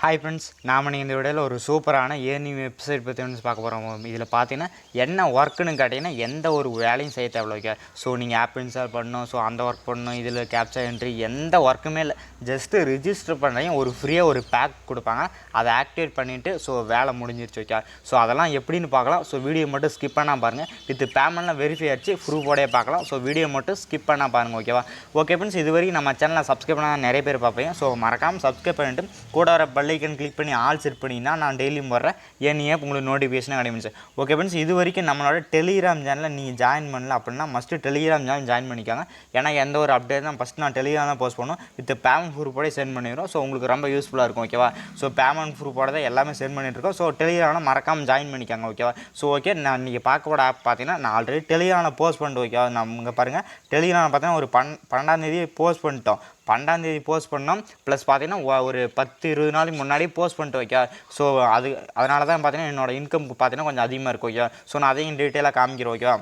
Hi friends, நாம் இந்த வீடியோவில் ஒரு சூப்பரான ஏர்னிங் வெப்சைட் பற்றி வந்து பார்க்க போகிறோம். இதில் பார்த்தீங்கன்னா என்ன ஒர்க்குன்னு கேட்டிங்கன்னா எந்த ஒரு வேலையும் செய்ய தேவையில்ல. ஓகே, ஸோ நீங்கள் ஆப் இன்ஸ்டால் பண்ணணும், ஸோ அந்த ஒர்க் பண்ணணும், இதில் கேப்சா என்ட்ரி எந்த ஒர்க்குமே இல்லை. ஜஸ்ட்டு ரிஜிஸ்டர் பண்ணுறீங்க, ஒரு ஃப்ரீயாக ஒரு பேக் கொடுப்பாங்க, அதை ஆக்டிவேட் பண்ணிவிட்டு ஸோ வேலை முடிஞ்சிருச்சு. ஓகே, ஸோ அதெல்லாம் எப்படின்னு பார்க்கலாம். ஸோ வீடியோ மட்டும் ஸ்கிப் பண்ணால் பாருங்கள். வித் பேமெண்ட்லாம் வெரிஃபை ஆச்சு, ப்ரூஃபோடே பார்க்கலாம். ஸோ வீடியோ மட்டும் ஸ்கிப் பண்ணால் பாருங்கள். ஓகேவா? ஓகே ஃப்ரெண்ட்ஸ், இது வரைக்கும் நம்ம சேனலை சப்ஸ்கிரைப் பண்ணால் நிறைய பேர் பார்ப்பீங்க. ஸோ மறக்காமல் சப்ஸ்கிரைப் பண்ணிவிட்டு கூட வர பெல்லைக்கன் கிளிக் பண்ணி ஆல் செட் பண்ணிங்கன்னா நான் டெய்லியும் வர்றேன் ஏன் உங்களுக்கு நோட்டிஃபிகேஷனாக கிடைக்கும். ஓகே ஃப்ரெண்ட்ஸ், இது வரைக்கும் நம்மளோட டெலிகிராம் சேனலில் நீங்கள் ஜாயின் பண்ணல அப்படின்னா மஸ்ட்டு டெலிகிராம் சேனல் ஜாயின் பண்ணிக்காங்க. ஏன்னா எந்த ஒரு அப்டேட் தான் ஃபஸ்ட்டு நான் டெலிகிராம் தான் போஸ்ட் பண்ணுவோம். வித் பேமெண்ட் ப்ரூஃபோட சென்ட் பண்ணிடுறோம். ஸோ உங்களுக்கு ரொம்ப யூஸ்ஃபுல்லாக இருக்கும். ஓகேவா? ஸோ பேமெண்ட் ப்ரூஃபோட தான் எல்லாமே சென்ட் பண்ணிட்டுருக்கோம். ஸோ டெலிகிராமில் மறக்காமல் ஜாயின் பண்ணிக்காங்க. ஓகேவா? ஸோ ஓகே, நான் நீங்கள் பார்க்கப்போட ஆப் பார்த்தீங்கன்னா நான் ஆல்ரெடி டெலிகிராமில் போஸ்ட் பண்ணிட்டு. ஓகேவா? நம்ம இங்கே பாருங்கள், டெலிகிராமில் பார்த்தீங்கன்னா ஒரு 12ஆம் போஸ்ட் பண்ணிட்டோம். 12ஆம் போஸ்ட் பண்ணோம். ப்ளஸ் பார்த்தீங்கன்னா ஒரு 10-20 நாளைக்கு முன்னாடி போஸ்ட் பண்ணிட்டு. ஓகே, ஸோ அதனால தான் பார்த்தீங்கன்னா என்னோடய இன்கம் பார்த்தீங்கன்னா கொஞ்சம் அதிகமாக இருக்கும். ஓகே, ஸோ நான் அதையும் டீட்டெயிலாக காமிக்கிறேன். ஓகேவா?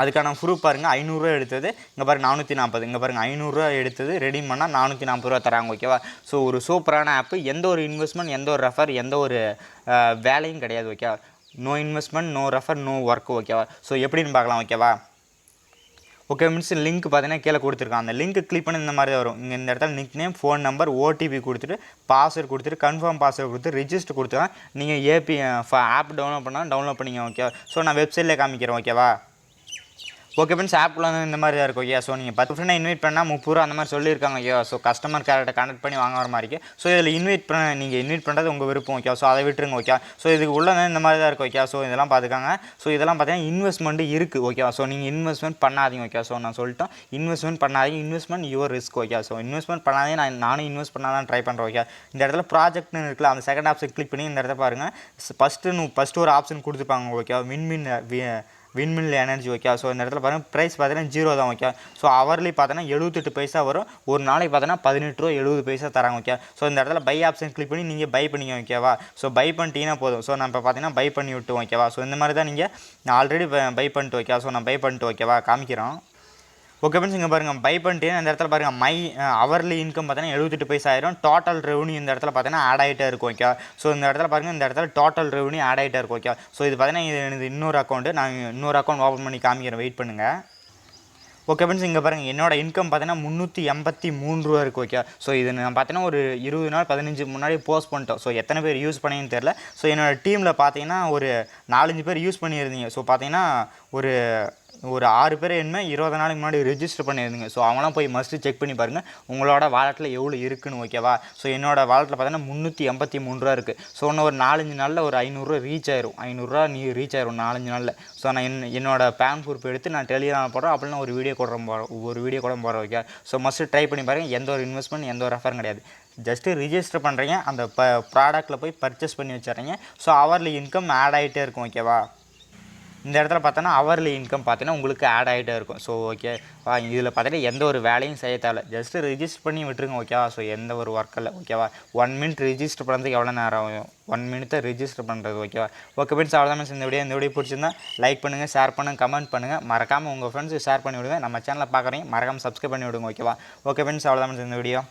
அதுக்கான ப்ரூஃப் பாருங்கள். 500 எடுத்தது இங்கே பாருங்கள், 440. இங்கே பாருங்கள், 500 எடுத்தது ரெடீம் பண்ணால் 440 தராங்க. ஓகேவா? ஸோ ஒரு சூப்பரான ஆப்பு. எந்த ஒரு இன்வெஸ்ட்மெண்ட், எந்த ஒரு ரெஃபர், எந்த ஒரு வேலையும் கிடையாது. ஓகேவா? No investment, no refer, no work. ஓகேவா? ஸோ எப்படின்னு பார்க்கலாம். ஓகேவா? ஓகே மீன்ஸ் லிங்க் பார்த்தீங்கன்னா கீழே கொடுத்துருக்கான். அந்த லிங்க் கிளிக் பண்ணி இந்த மாதிரி தான் வரும். இங்கே இந்த இடத்துல nickname, phone number, OTP கொடுத்துட்டு பாஸ்வேர்டு கொடுத்துட்டு கன்ஃபார்ம் பாஸ்வேர்டு கொடுத்து ரிஜிஸ்டர் கொடுத்தா நீங்கள் ஆப் டவுன்லோட் பண்ணால் டவுன்லோட் பண்ணிங்க. ஓகே, ஸோ நான் வெப்சைட்லேயே காமிக்கிறேன். ஓகேவா? ஓகே ஃப்ரெண்ட்ஸ், ஆப்பில் வந்து இந்த மாதிரி தான் இருக்கும். ஓகே, ஸோ நீங்கள் 10 ஃப்ரெண்டை இன்வைட் பண்ணால் 30 ரூபா அந்த மாதிரி சொல்லியிருக்காங்க. ஓகே, ஸோ கஸ்டமர் கேர்கிட்ட கனெக்ட் பண்ணி வாங்க வர மாதிரி இருக்குது. ஸோ இதில் நீங்கள் இன்வைட் பண்ணுறது உங்கள் விருப்பம். ஓகே, ஸோ அதை விட்டுருங்க. ஓகே, ஸோ இதுக்கு உள்ள இந்த மாதிரி தான் இருக்கும். ஓகே, ஸோ இதெல்லாம் பார்த்துக்காங்க. ஸோ இதெல்லாம் பார்த்தீங்கன்னா இன்வெஸ்ட்மெண்ட் இருக்குது. ஓகே, ஸோ நீங்கள் இன்வெஸ்ட்மெண்ட் பண்ணாதீங்க. ஓகே, ஸோ நான் சொல்லிட்டேன், இன்வெஸ்ட்மெண்ட் பண்ணாதீங்க. Investment your risk. Okay, so investment பண்ணாதே நானும் இன்வெஸ்ட் பண்ணால் தான் ட்ரை பண்ணுறேன். ஓகே, இந்த இடத்துல ப்ராஜெக்ட்னு இருக்குல்ல, அந்த செகண்ட் ஆப்ஷன் கிளிக் பண்ணி இந்த இடத்துல பாருங்கள். ஃபஸ்ட்டு ஒரு ஆப்ஷன் கொடுத்துருப்பாங்க. Okay, விண்மில் energy. ஓகே, ஸோ இந்த இடத்துல பாருங்கள், ப்ரைஸ் பார்த்தீங்கன்னா 0 தான். ஓகே, ஸோ அவர்லி பார்த்தீங்கன்னா 78 பைசா வரும். ஒரு நாளைக்கு பார்த்தீங்கன்னா 18 ரூபா 70 பைசா தராங்க. ஓகே, ஸோ இந்த இடத்துல பை ஆப்ஷன் கிளிக் பண்ணி நீங்கள் பை பண்ணிக்க. ஓகேவா? ஸோ பை பண்ணிட்டீங்கன்னா போதும். ஸோ நான் இப்போ பார்த்தீங்கன்னா பை பண்ணி விட்டு. ஓகேவா? ஸோ இந்த மாதிரி தான் நான் ஆல்ரெடி பை பண்ணிட்டு. ஓகே, ஸோ நான் பை பண்ணிட்டு. ஓகேவா? காமிக்கிறோம். ஓகே ஃப்ரெண்ட்ஸ், இங்கே பாருங்கள், பை பண்ணிட்டு இந்த இடத்துல பாருங்கள், மை அவர்லி இன்கம் பார்த்தீங்கன்னா 78 பைசா ஆயிரும். டோட்டல் ரெவன்யூ இந்த இடத்துல பார்த்தீங்கன்னா ஆட் ஆகிட்டே இருக்கும். ஓகே, ஸோ இந்த இடத்துல பாருங்கள், இந்த இடத்துல டோட்டல் ரெவன்யூ ஆட் ஆகிட்டே இருக்கும். ஓகே, ஸோ இது பார்த்தீங்கன்னா இது இன்னொரு அக்கௌண்ட்டு. நான் இன்னொரு அக்கௌண்ட் ஓப்பன் பண்ணி காமிக்கிறேன், வெயிட் பண்ணுங்கள். ஓகே ஃப்ரெண்ட்ஸ், இங்கே பாருங்கள், என்னோட இன்கம் பார்த்தீங்கன்னா 383 ரூபா இருக்குது. ஓகே, ஸோ இது நான் பார்த்தீங்கன்னா ஒரு 20 நாள் 15 முன்னாடி போஸ்ட் பண்ணிட்டோம். ஸோ எத்தனை பேர் யூஸ் பண்ணிங்கன்னு தெரில. ஸோ என்னோடய டீமில் பார்த்தீங்கன்னா ஒரு 4-5 பேர் யூஸ் பண்ணியிருந்தீங்க. ஸோ பார்த்தீங்கன்னா ஒரு 6 பேர் என்ன 20 நாளைக்கு முன்னாடி ரெஜிஸ்டர் பண்ணியிருந்தீங்க. ஸோ அவங்களாம் போய் மஸ்ட்டு செக் பண்ணி பாருங்கள் உங்களோட வாலெட்டில் எவ்வளோ இருக்குன்னு. ஓகேவா? ஸோ என்னோடய வாலெட்டில் பார்த்தீங்கன்னா 383 ரூபா இருக்குது. ஸோ இன்னும் ஒரு 4-5 நாளில் ஒரு 500 ரீச் ஆயிரும். 500 ரூபா ரீச் ஆயிரும் 4-5 நாளில். ஸோ நான் என்னோட பேன் ப்ரூஃப் எடுத்து நான் டெலிகிராமில் போடுறேன். அப்படின்னா ஒரு வீடியோ கூட போகிறேன். ஓகே, ஸோ மஸ்ட்டு ட்ரை பண்ணி பாருங்கள். எந்த ஒரு இன்வெஸ்ட்மெண்ட், எந்த ஒரு ரெஃபரும் கிடையாது. ஜஸ்ட்டு ரிஜிஸ்டர் பண்ணுறீங்க, அந்த ப்ராடக்ட்டில் போய் பர்ச்சேஸ் பண்ணி வச்சுறீங்க. ஸோ அவர்லி இன்கம் ஆட் ஆகிட்டே இருக்கும். ஓகேவா? இந்த இடத்துல பார்த்தோன்னா அவர்லி இன்கம் பார்த்தீங்கன்னா உங்களுக்கு ஆட் ஆகிட்டே இருக்கும். ஸோ ஓகே, இதில் பார்த்தீங்கன்னா எந்த ஒரு வேலையும் செய்ய தேவை, ஜஸ்ட்டு ரிஜிஸ்டர் பண்ணி விட்டுருங்க. ஓகேவா? ஸோ எந்த ஒரு ஒர்க் இல்லை. ஓகேவா? 1 மினிட் ரிஜிஸ்டர் பண்ணுறதுக்கு எவ்வளோ நேரம் ஆகும்? 1 மினிட் ரிஜிஸ்டர் பண்ணுறது. ஓகேவா? ஓகே ஃப்ரெண்ட்ஸ், அவ்வளோதான். இந்த வீடியோ பிடிச்சிருந்தா லைக் பண்ணுங்கள், ஷேர் பண்ணுங்கள், கமெண்ட் பண்ணுங்கள். மறக்காமல் உங்கள் ஃப்ரெண்ட்ஸுக்கு ஷேர் பண்ணி விடுங்க. நம்ம சேனலை பார்க்குறீங்க, மறக்காமல் சப்ஸ்கிரைப் பண்ணி விடுங்க. ஓகேவா? ஓகே ஃப்ரெண்ட்ஸ், அவ்வளோதான் இந்த வீடியோ.